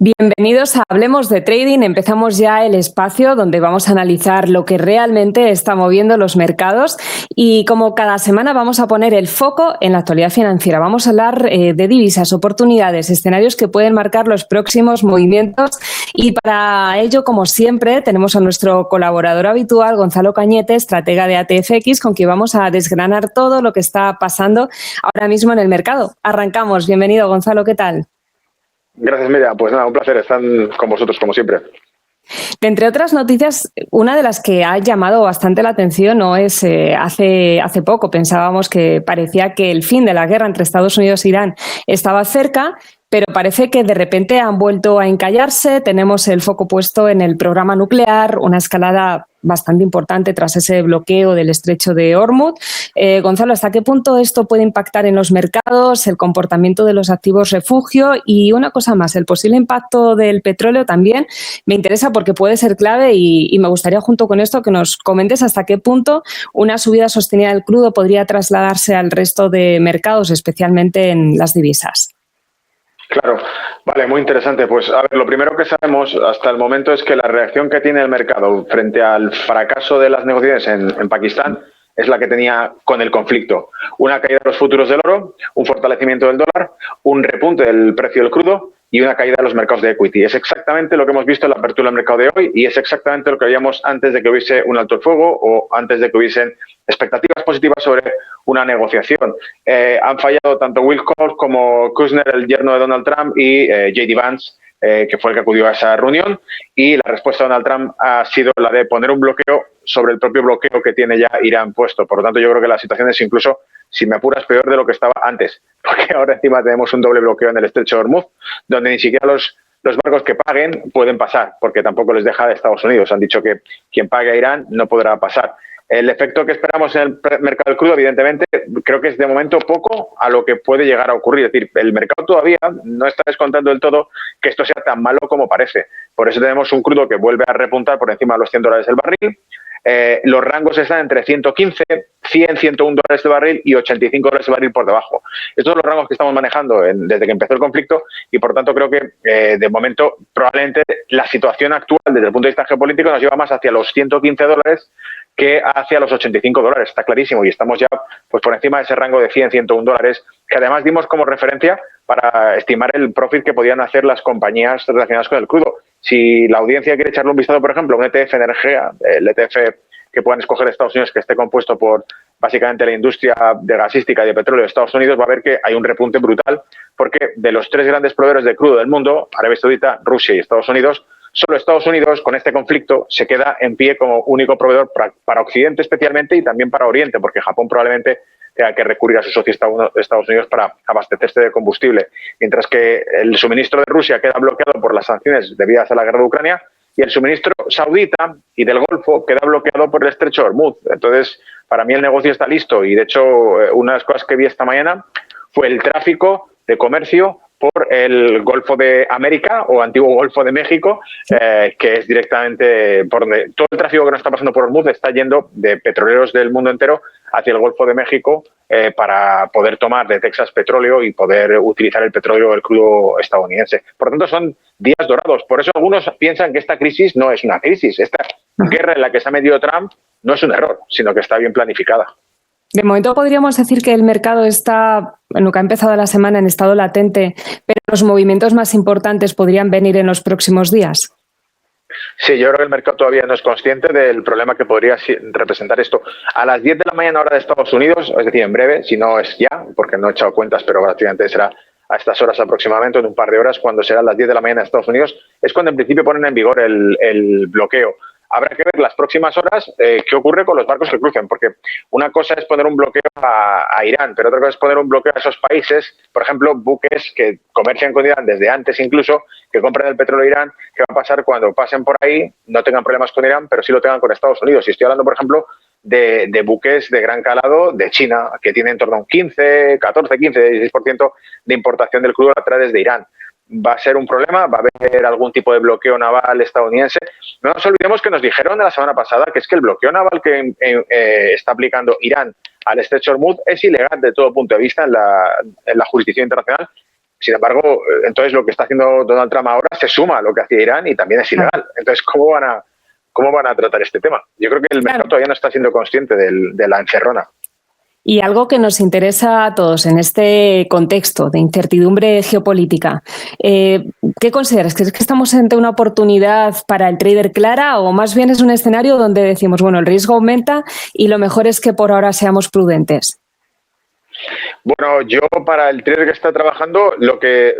Bienvenidos a Hablemos de Trading. Empezamos ya el espacio donde vamos a analizar lo que realmente está moviendo los mercados y como cada semana vamos a poner el foco en la actualidad financiera. Vamos a hablar de divisas, oportunidades, escenarios que pueden marcar los próximos movimientos y para ello, como siempre, tenemos a nuestro colaborador habitual, Gonzalo Cañete, estratega de ATFX, con quien vamos a desgranar todo lo que está pasando ahora mismo en el mercado. Arrancamos. Bienvenido, Gonzalo. ¿Qué tal? Gracias, Miriam. Pues nada, un placer estar con vosotros, como siempre. Entre otras noticias, una de las que ha llamado bastante la atención no es hace poco pensábamos que parecía que el fin de la guerra entre Estados Unidos e Irán estaba cerca, pero parece que de repente han vuelto a encallarse. Tenemos el foco puesto en el programa nuclear, una escalada bastante importante tras ese bloqueo del estrecho de Hormuz. Gonzalo, ¿hasta qué punto esto puede impactar en los mercados, el comportamiento de los activos refugio? Y una cosa más, el posible impacto del petróleo también me interesa porque puede ser clave y me gustaría junto con esto que nos comentes hasta qué punto una subida sostenida del crudo podría trasladarse al resto de mercados, especialmente en las divisas. Claro, vale, muy interesante. Pues a ver, lo primero que sabemos hasta el momento es que la reacción que tiene el mercado frente al fracaso de las negociaciones en Pakistán es la que tenía con el conflicto. Una caída de los futuros del oro, un fortalecimiento del dólar, un repunte del precio del crudo y una caída de los mercados de equity. Es exactamente lo que hemos visto en la apertura del mercado de hoy y es exactamente lo que veíamos antes de que hubiese un alto el fuego o antes de que hubiesen expectativas positivas sobre una negociación. Han fallado tanto Wilcox como Kushner, el yerno de Donald Trump, y J.D. Vance, que fue el que acudió a esa reunión, y la respuesta de Donald Trump ha sido la de poner un bloqueo sobre el propio bloqueo que tiene ya Irán puesto. Por lo tanto, yo creo que la situación es incluso, si me apuras, peor de lo que estaba antes, porque ahora encima tenemos un doble bloqueo en el estrecho de Hormuz, donde ni siquiera los barcos que paguen pueden pasar, porque tampoco les deja de Estados Unidos. Han dicho que quien pague a Irán no podrá pasar. El efecto que esperamos en el mercado del crudo, evidentemente, creo que es de momento poco a lo que puede llegar a ocurrir. Es decir, el mercado todavía no está descontando del todo que esto sea tan malo como parece. Por eso tenemos un crudo que vuelve a repuntar por encima de los $100 el barril. Los rangos están entre 115, 100, 101 dólares el barril y 85 dólares el barril por debajo. Estos son los rangos que estamos manejando desde que empezó el conflicto y, por tanto, creo que de momento probablemente la situación actual desde el punto de vista geopolítico nos lleva más hacia los 115 dólares que hacia los 85 dólares, está clarísimo, y estamos ya pues por encima de ese rango de 100, 101 dólares, que además dimos como referencia para estimar el profit que podían hacer las compañías relacionadas con el crudo. Si la audiencia quiere echarle un vistazo, por ejemplo, a un ETF energía, el ETF que puedan escoger Estados Unidos, que esté compuesto por básicamente la industria de gasística y de petróleo de Estados Unidos, va a ver que hay un repunte brutal, porque de los tres grandes proveedores de crudo del mundo, Arabia Saudita, Rusia y Estados Unidos, solo Estados Unidos, con este conflicto, se queda en pie como único proveedor para Occidente especialmente y también para Oriente, porque Japón probablemente tenga que recurrir a su socio Estados Unidos para abastecerse de combustible. Mientras que el suministro de Rusia queda bloqueado por las sanciones debidas a la guerra de Ucrania y el suministro saudita y del Golfo queda bloqueado por el estrecho de Hormuz. Entonces, para mí el negocio está listo y, de hecho, una de las cosas que vi esta mañana fue el tráfico de comercio por el Golfo de América o antiguo Golfo de México, que es directamente por donde todo el tráfico que nos está pasando por Hormuz está yendo de petroleros del mundo entero hacia el Golfo de México para poder tomar de Texas petróleo y poder utilizar el petróleo, el crudo estadounidense. Por lo tanto, son días dorados. Por eso algunos piensan que esta crisis no es una crisis. Esta guerra en la que se ha metido Trump no es un error, sino que está bien planificada. De momento podríamos decir que el mercado está, en lo que ha empezado la semana, en estado latente, pero los movimientos más importantes podrían venir en los próximos días. Sí, yo creo que el mercado todavía no es consciente del problema que podría representar esto. A las 10 de la mañana hora de Estados Unidos, es decir, en breve, si no es ya, porque no he echado cuentas, pero prácticamente será a estas horas aproximadamente, en un par de horas, cuando será a las 10 de la mañana de Estados Unidos, es cuando en principio ponen en vigor el bloqueo. Habrá que ver las próximas horas qué ocurre con los barcos que crucen, porque una cosa es poner un bloqueo a Irán, pero otra cosa es poner un bloqueo a esos países, por ejemplo, buques que comercian con Irán desde antes incluso, que compran el petróleo de Irán. ¿Qué va a pasar cuando pasen por ahí? No tengan problemas con Irán, pero sí lo tengan con Estados Unidos. Y estoy hablando, por ejemplo, de buques de gran calado de China, que tienen en torno a un 15, 14, 15, 16% de importación del crudo a través de Irán. Va a ser un problema, va a haber algún tipo de bloqueo naval estadounidense. No nos olvidemos que nos dijeron la semana pasada que es que el bloqueo naval que está aplicando Irán al estrecho de Hormuz es ilegal de todo punto de vista en la jurisdicción internacional Sin embargo, entonces lo que está haciendo Donald Trump ahora se suma a lo que hacía Irán y también es ilegal. Entonces, ¿cómo van a tratar este tema? Yo creo que el mercado todavía no está siendo consciente de la encerrona. Y algo que nos interesa a todos en este contexto de incertidumbre geopolítica, ¿qué consideras? ¿Crees que estamos ante una oportunidad para el trader clara o más bien es un escenario donde decimos, bueno, el riesgo aumenta y lo mejor es que por ahora seamos prudentes? Bueno, yo para el trader que está trabajando, lo que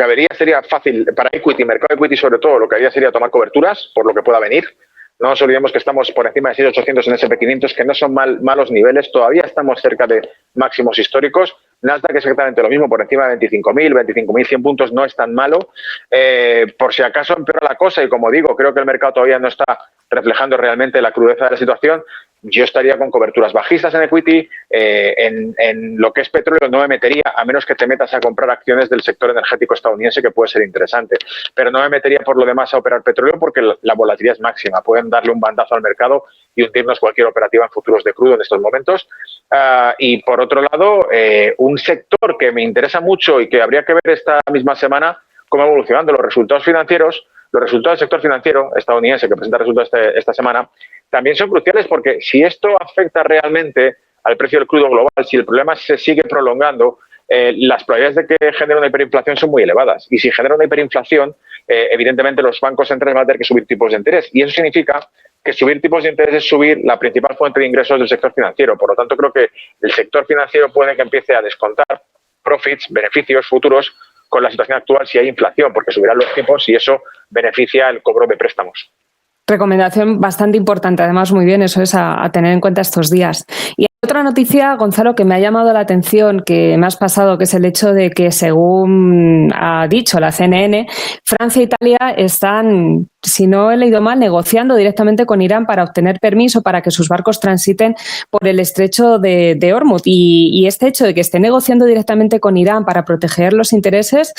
vería sería fácil, para equity, mercado equity sobre todo, lo que haría sería tomar coberturas por lo que pueda venir. No nos olvidemos que estamos por encima de 6.800 en S&P 500, que no son malos niveles, todavía estamos cerca de máximos históricos. Nasdaq es exactamente lo mismo, por encima de 25.000, 25.100 puntos, no es tan malo. Por si acaso empeora la cosa, y como digo, creo que el mercado todavía no está reflejando realmente la crudeza de la situación, yo estaría con coberturas bajistas en equity. En lo que es petróleo no me metería, a menos que te metas a comprar acciones del sector energético estadounidense, que puede ser interesante. Pero no me metería por lo demás a operar petróleo porque la volatilidad es máxima. Pueden darle un bandazo al mercado y hundirnos cualquier operativa en futuros de crudo en estos momentos. Y por otro lado, un sector que me interesa mucho y que habría que ver esta misma semana cómo evolucionando los resultados financieros. Los resultados del sector financiero estadounidense que presenta resultados esta semana también son cruciales, porque si esto afecta realmente al precio del crudo global, si el problema se sigue prolongando, las probabilidades de que genere una hiperinflación son muy elevadas. Y si genera una hiperinflación, evidentemente los bancos centrales van a tener que subir tipos de interés. Y eso significa que subir tipos de interés es subir la principal fuente de ingresos del sector financiero. Por lo tanto, creo que el sector financiero puede que empiece a descontar profits, beneficios futuros, con la situación actual si hay inflación, porque subirán los tipos y eso beneficia el cobro de préstamos. Recomendación bastante importante, además muy bien, eso es a tener en cuenta estos días. Y hay otra noticia, Gonzalo, que me ha llamado la atención, que me has pasado, que es el hecho de que, según ha dicho la CNN, Francia e Italia están, si no he leído mal, negociando directamente con Irán para obtener permiso para que sus barcos transiten por el estrecho de Hormuz. Y este hecho de que esté negociando directamente con Irán para proteger los intereses,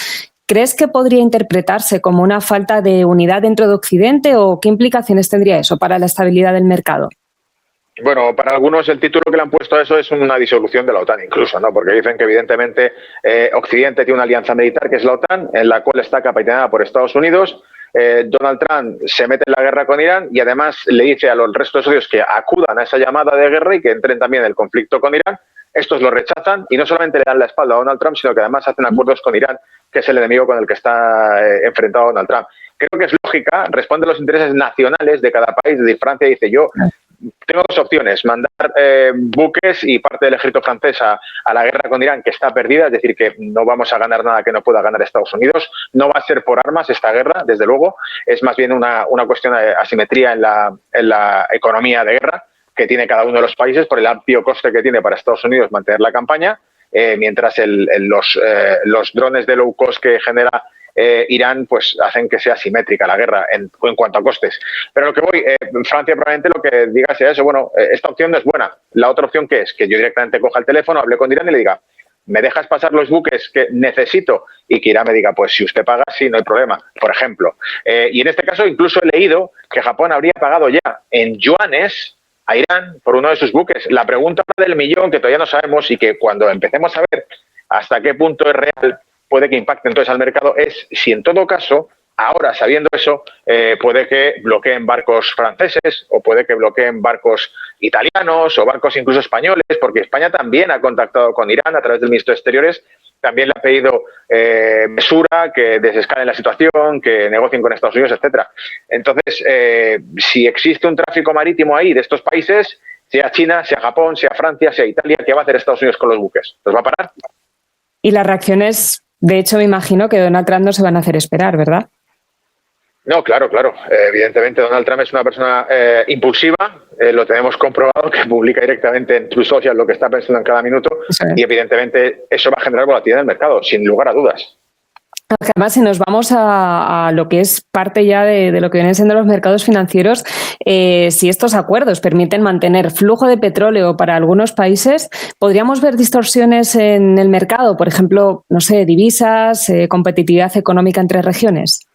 ¿crees que podría interpretarse como una falta de unidad dentro de Occidente o qué implicaciones tendría eso para la estabilidad del mercado? Bueno, para algunos el título que le han puesto a eso es una disolución de la OTAN incluso, ¿no? Porque dicen que evidentemente Occidente tiene una alianza militar que es la OTAN, en la cual está capitaneada por Estados Unidos. Donald Trump se mete en la guerra con Irán y además le dice a los restos de socios que acudan a esa llamada de guerra y que entren también en el conflicto con Irán. Estos lo rechazan y no solamente le dan la espalda a Donald Trump, sino que además hacen acuerdos con Irán, que es el enemigo con el que está enfrentado Donald Trump. Creo que es lógica, responde a los intereses nacionales de cada país. De Francia dice, yo tengo dos opciones, mandar buques y parte del ejército francés a la guerra con Irán, que está perdida, es decir, que no vamos a ganar nada que no pueda ganar Estados Unidos. No va a ser por armas esta guerra, desde luego, es más bien una cuestión de asimetría en la economía de guerra que tiene cada uno de los países por el amplio coste que tiene para Estados Unidos mantener la campaña, mientras los drones de low cost que genera Irán pues hacen que sea simétrica la guerra en cuanto a costes. Pero lo que voy, Francia probablemente lo que diga sea eso, bueno, esta opción no es buena. La otra opción que es que yo directamente coja el teléfono, hable con Irán y le diga, ¿me dejas pasar los buques que necesito? Y que Irán me diga, pues si usted paga, sí, no hay problema, por ejemplo. Y en este caso incluso he leído que Japón habría pagado ya en yuanes a Irán por uno de sus buques. La pregunta del millón, que todavía no sabemos y que cuando empecemos a ver hasta qué punto es real, puede que impacte entonces al mercado, es si en todo caso, ahora sabiendo eso, puede que bloqueen barcos franceses o puede que bloqueen barcos italianos o barcos incluso españoles, porque España también ha contactado con Irán a través del ministro de Exteriores, también le ha pedido mesura, que desescalen la situación, que negocien con Estados Unidos, etcétera. Entonces, si existe un tráfico marítimo ahí de estos países, sea China, sea Japón, sea Francia, sea Italia, ¿qué va a hacer Estados Unidos con los buques? ¿Los va a parar? Y las reacciones, de hecho, me imagino que Donald Trump no se van a hacer esperar, ¿verdad? No, claro. Evidentemente Donald Trump es una persona impulsiva, lo tenemos comprobado, que publica directamente en Truth Social lo que está pensando en cada minuto, sí. Y evidentemente eso va a generar volatilidad en el mercado, sin lugar a dudas. Además, si nos vamos a lo que es parte ya de lo que vienen siendo los mercados financieros, si estos acuerdos permiten mantener flujo de petróleo para algunos países, ¿podríamos ver distorsiones en el mercado? Por ejemplo, no sé, divisas, competitividad económica entre regiones.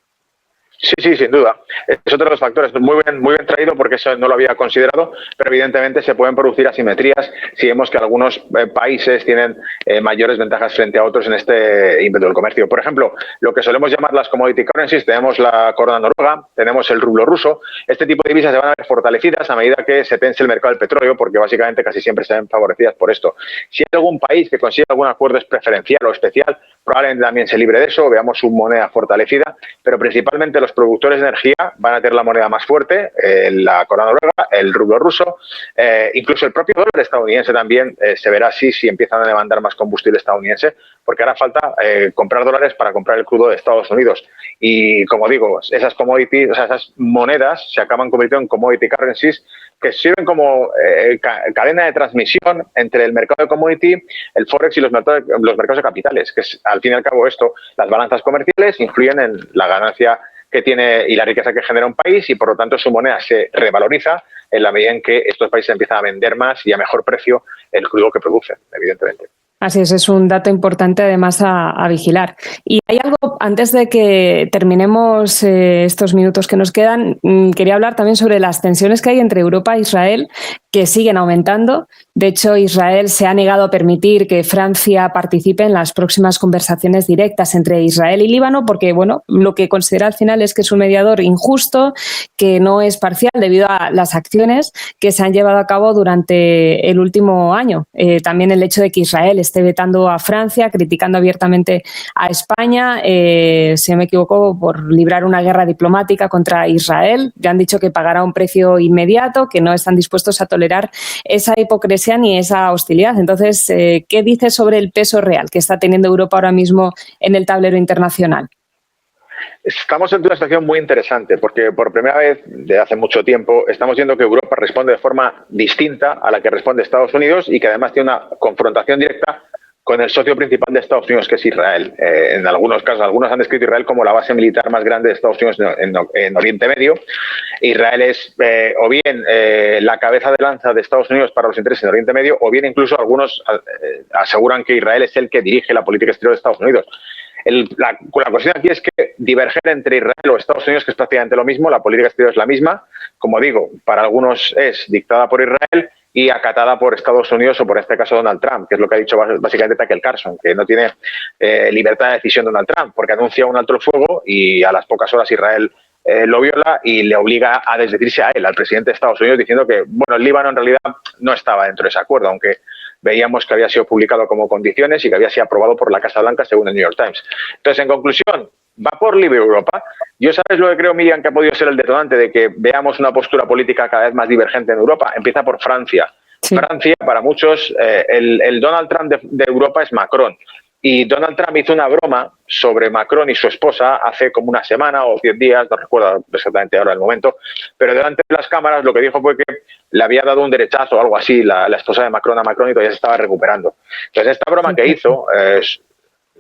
Sí, sin duda. Es otro de los factores. Muy bien traído porque eso no lo había considerado, pero evidentemente se pueden producir asimetrías si vemos que algunos países tienen mayores ventajas frente a otros en este ímpetu del comercio. Por ejemplo, lo que solemos llamar las commodity currencies, tenemos la corona noruega, tenemos el rublo ruso. Este tipo de divisas se van a ver fortalecidas a medida que se tense el mercado del petróleo, porque básicamente casi siempre se ven favorecidas por esto. Si hay algún país que consigue algún acuerdo preferencial o especial, probablemente también se libre de eso, veamos su moneda fortalecida, pero principalmente los productores de energía van a tener la moneda más fuerte, la corona noruega, el rublo ruso, incluso el propio dólar estadounidense también se verá así si empiezan a demandar más combustible estadounidense, porque hará falta comprar dólares para comprar el crudo de Estados Unidos. Y como digo, esas commodities, o sea, esas monedas se acaban convirtiendo en commodity currencies que sirven como cadena de transmisión entre el mercado de commodity, el forex y los mercados de capitales, que es, al fin y al cabo, esto, las balanzas comerciales influyen en la ganancia que tiene y la riqueza que genera un país, y por lo tanto su moneda se revaloriza en la medida en que estos países empiezan a vender más y a mejor precio el crudo que producen, evidentemente. Así es un dato importante además a vigilar. Y hay algo, antes de que terminemos estos minutos que nos quedan, quería hablar también sobre las tensiones que hay entre Europa e Israel, que siguen aumentando. De hecho, Israel se ha negado a permitir que Francia participe en las próximas conversaciones directas entre Israel y Líbano, porque bueno, lo que considera al final es que es un mediador injusto, que no es parcial debido a las acciones que se han llevado a cabo durante el último año. También el hecho de que Israel esté vetando a Francia, criticando abiertamente a España, si no me equivoco, por librar una guerra diplomática contra Israel. Ya han dicho que pagará un precio inmediato, que no están dispuestos a tolerar esa hipocresía ni esa hostilidad. Entonces, ¿qué dices sobre el peso real que está teniendo Europa ahora mismo en el tablero internacional? Estamos en una situación muy interesante porque por primera vez de hace mucho tiempo estamos viendo que Europa responde de forma distinta a la que responde Estados Unidos y que además tiene una confrontación directa con el socio principal de Estados Unidos, que es Israel. En algunos casos, algunos han descrito a Israel como la base militar más grande de Estados Unidos en Oriente Medio. Israel es o bien la cabeza de lanza de Estados Unidos para los intereses en Oriente Medio, o bien incluso algunos aseguran que Israel es el que dirige la política exterior de Estados Unidos. La cuestión aquí es que diverger entre Israel o Estados Unidos, que es prácticamente lo mismo, la política exterior es la misma, como digo, para algunos es dictada por Israel y acatada por Estados Unidos o por este caso Donald Trump, que es lo que ha dicho básicamente Tucker Carlson, que no tiene libertad de decisión Donald Trump, porque anuncia un alto el fuego y a las pocas horas Israel lo viola y le obliga a desdecirse a él, al presidente de Estados Unidos, diciendo que bueno, el Líbano en realidad no estaba dentro de ese acuerdo, aunque veíamos que había sido publicado como condiciones y que había sido aprobado por la Casa Blanca según el New York Times. Entonces, en conclusión, ¿va por libre Europa? Yo, ¿sabes lo que creo, Miriam, que ha podido ser el detonante de que veamos una postura política cada vez más divergente en Europa? Empieza por Francia. Sí. Francia, para muchos, el Donald Trump de Europa es Macron. Y Donald Trump hizo una broma sobre Macron y su esposa hace como una semana o 10 días, no recuerdo exactamente ahora el momento, pero delante de las cámaras lo que dijo fue que le había dado un derechazo o algo así la esposa de Macron a Macron y todavía se estaba recuperando. Entonces, esta broma que hizo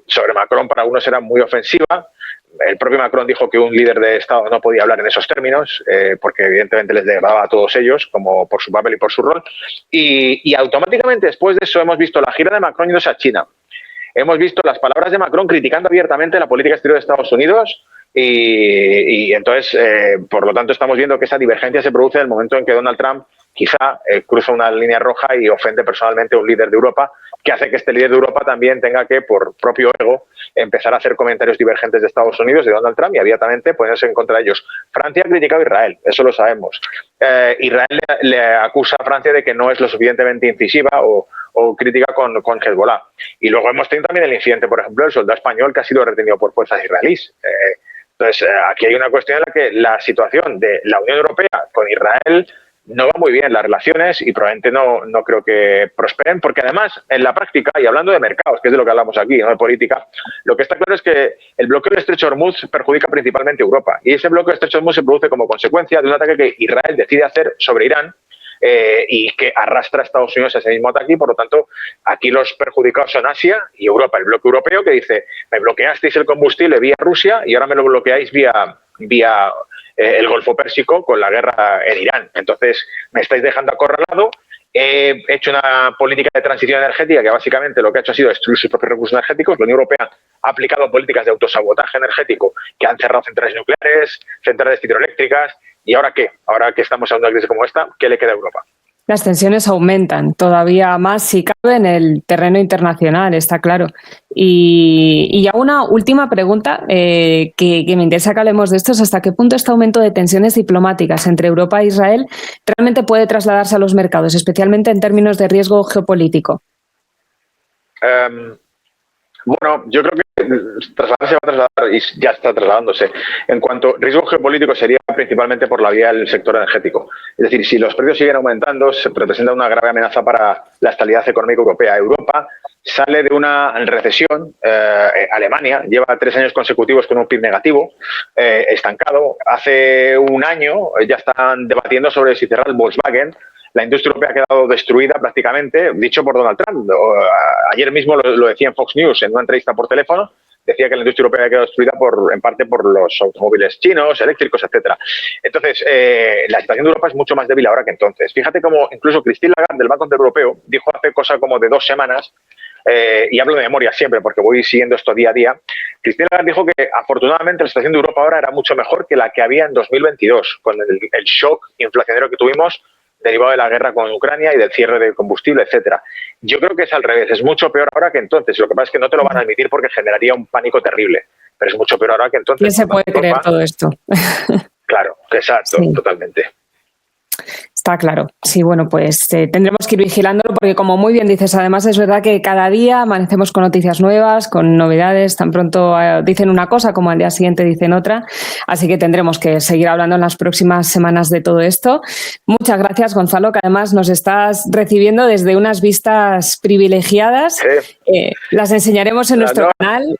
sobre Macron para algunos era muy ofensiva. El propio Macron dijo que un líder de Estado no podía hablar en esos términos, porque evidentemente les degradaba a todos ellos, como por su papel y por su rol. Y automáticamente después de eso hemos visto la gira de Macron yéndose a China. Hemos visto las palabras de Macron criticando abiertamente la política exterior de Estados Unidos y entonces, por lo tanto, estamos viendo que esa divergencia se produce en el momento en que Donald Trump quizá cruza una línea roja y ofende personalmente a un líder de Europa, que hace que este líder de Europa también tenga que, por propio ego, empezar a hacer comentarios divergentes de Estados Unidos, de Donald Trump, y abiertamente ponerse en contra de ellos. Francia ha criticado a Israel, eso lo sabemos. Israel le acusa a Francia de que no es lo suficientemente incisiva o crítica con Hezbollah. Y luego hemos tenido también el incidente, por ejemplo, del soldado español que ha sido retenido por fuerzas israelíes. Entonces, aquí hay una cuestión en la que la situación de la Unión Europea con Israel no va muy bien las relaciones y probablemente no creo que prosperen, porque además, en la práctica, y hablando de mercados, que es de lo que hablamos aquí, no de política, lo que está claro es que el bloqueo del Estrecho de Hormuz perjudica principalmente a Europa. Y ese bloqueo del Estrecho de Hormuz se produce como consecuencia de un ataque que Israel decide hacer sobre Irán, y que arrastra a Estados Unidos a ese mismo ataque, y por lo tanto aquí los perjudicados son Asia y Europa, el bloque europeo que dice, me bloqueasteis el combustible vía Rusia y ahora me lo bloqueáis vía el Golfo Pérsico con la guerra en Irán. Entonces me estáis dejando acorralado. He hecho una política de transición energética que básicamente lo que ha hecho ha sido destruir sus propios recursos energéticos. La Unión Europea ha aplicado políticas de autosabotaje energético que han cerrado centrales nucleares, centrales hidroeléctricas. ¿Y ahora qué? Ahora que estamos en una crisis como esta, ¿qué le queda a Europa? Las tensiones aumentan todavía más, si cabe, en el terreno internacional, está claro. Y ya una última pregunta que me interesa que hablemos de esto es ¿hasta qué punto este aumento de tensiones diplomáticas entre Europa e Israel realmente puede trasladarse a los mercados, especialmente en términos de riesgo geopolítico? Bueno, yo creo que trasladarse va a trasladar y ya está trasladándose. En cuanto a riesgo geopolítico sería principalmente por la vía del sector energético. Es decir, si los precios siguen aumentando, se representa una grave amenaza para la estabilidad económica europea. Europa sale de una recesión. Alemania lleva 3 años consecutivos con un PIB negativo, estancado. Hace un año ya están debatiendo sobre si cerrar Volkswagen. La industria europea ha quedado destruida prácticamente, dicho por Donald Trump. Ayer mismo lo decía en Fox News, en una entrevista por teléfono, decía que la industria europea ha quedado destruida en parte por los automóviles chinos, eléctricos, etcétera. Entonces, la situación de Europa es mucho más débil ahora que entonces. Fíjate cómo incluso Christine Lagarde, del Banco Central Europeo, dijo hace cosa como de 2 semanas, y hablo de memoria siempre porque voy siguiendo esto día a día, Christine Lagarde dijo que afortunadamente la situación de Europa ahora era mucho mejor que la que había en 2022, con el shock inflacionario que tuvimos derivado de la guerra con Ucrania y del cierre de combustible, etcétera. Yo creo que es al revés, es mucho peor ahora que entonces. Lo que pasa es que no te lo van a admitir porque generaría un pánico terrible, pero es mucho peor ahora que entonces. ¿Quién se puede creer todo esto? Claro, exacto, sí. Totalmente. Está claro. Sí, bueno, pues tendremos que ir vigilándolo porque, como muy bien dices, además es verdad que cada día amanecemos con noticias nuevas, con novedades. Tan pronto dicen una cosa como al día siguiente dicen otra. Así que tendremos que seguir hablando en las próximas semanas de todo esto. Muchas gracias, Gonzalo, que además nos estás recibiendo desde unas vistas privilegiadas. Sí. Las enseñaremos en nuestro canal.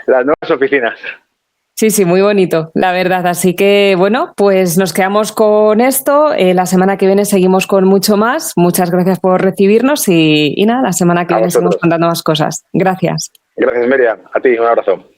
Las nuevas oficinas. Sí, sí, muy bonito, la verdad. Así que, bueno, pues nos quedamos con esto. La semana que viene seguimos con mucho más. Muchas gracias por recibirnos y nada, la semana que viene seguimos contando más cosas. Gracias. Gracias, Miriam. A ti, un abrazo.